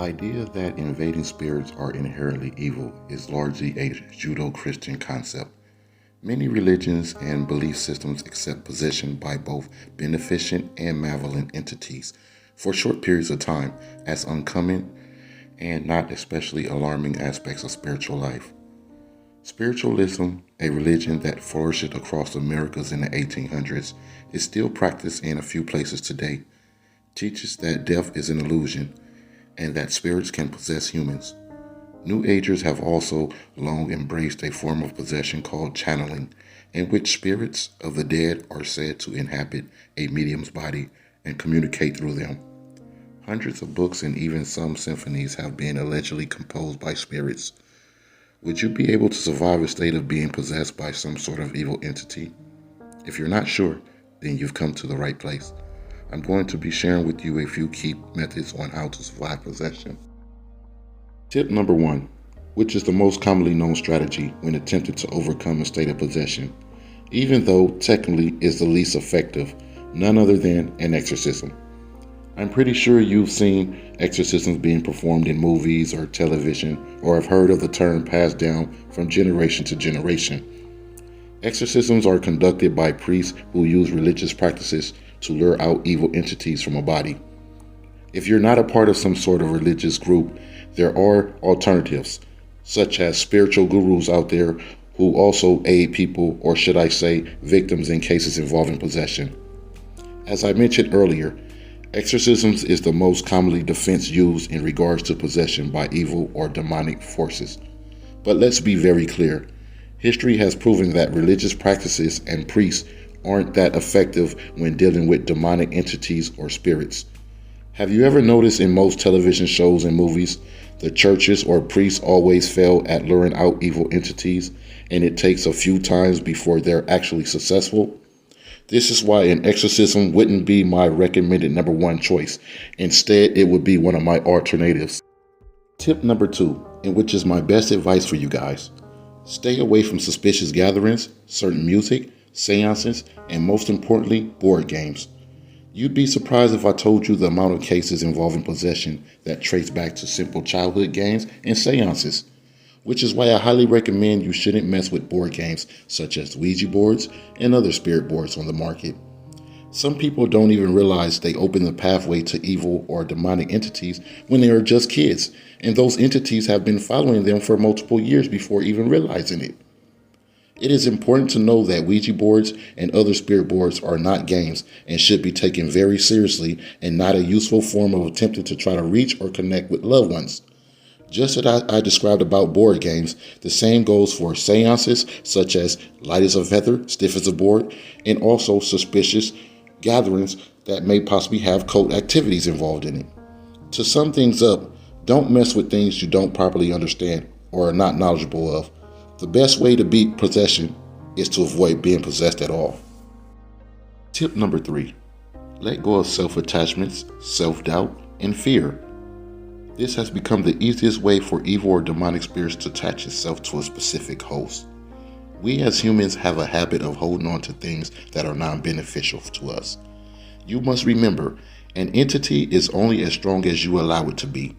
idea that invading spirits are inherently evil is largely a Judeo-Christian concept. Many religions and belief systems accept possession by both beneficent and malevolent entities for short periods of time as uncommon and not especially alarming aspects of spiritual life. Spiritualism, a religion that flourished across the Americas in the 1800s, is still practiced in a few places today, teaches that death is an illusion and that spirits can possess humans. New Agers have also long embraced a form of possession called channeling, in which spirits of the dead are said to inhabit a medium's body and communicate through them. Hundreds of books and even some symphonies have been allegedly composed by spirits. Would you be able to survive a state of being possessed by some sort of evil entity? If you're not sure, then you've come to the right place. I'm going to be sharing with you a few key methods on how to survive possession. Tip number 1, which is the most commonly known strategy when attempting to overcome a state of possession, even though technically is the least effective, none other than an exorcism. I'm pretty sure you've seen exorcisms being performed in movies or television, or have heard of the term passed down from generation to generation. Exorcisms are conducted by priests who use religious practices to lure out evil entities from a body. If you're not a part of some sort of religious group, there are alternatives, such as spiritual gurus out there who also aid people, or should I say, victims in cases involving possession. As I mentioned earlier, exorcisms is the most commonly defense used in regards to possession by evil or demonic forces. But let's be very clear. History has proven that religious practices and priests aren't that effective when dealing with demonic entities or spirits. Have you ever noticed in most television shows and movies, the churches or priests always fail at luring out evil entities, and it takes a few times before they're actually successful? This is why an exorcism wouldn't be my recommended number 1 choice. Instead, it would be one of my alternatives. Tip number 2, and which is my best advice for you guys. Stay away from suspicious gatherings, certain music, seances, and most importantly, board games. You'd be surprised if I told you the amount of cases involving possession that trace back to simple childhood games and seances, which is why I highly recommend you shouldn't mess with board games such as Ouija boards and other spirit boards on the market. Some people don't even realize they open the pathway to evil or demonic entities when they are just kids, and those entities have been following them for multiple years before even realizing it. It is important to know that Ouija boards and other spirit boards are not games and should be taken very seriously and not a useful form of attempting to try to reach or connect with loved ones. Just as I described about board games, the same goes for seances such as light as a feather, stiff as a board, and also suspicious gatherings that may possibly have cult activities involved in it. To sum things up, don't mess with things you don't properly understand or are not knowledgeable of. The best way to beat possession is to avoid being possessed at all. Tip number 3, let go of self-attachments, self-doubt, and fear. This has become the easiest way for evil or demonic spirits to attach itself to a specific host. We as humans have a habit of holding on to things that are non-beneficial to us. You must remember, an entity is only as strong as you allow it to be,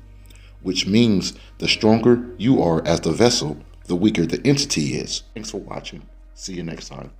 which means the stronger you are as the vessel, the weaker the entity is. Thanks for watching. See you next time.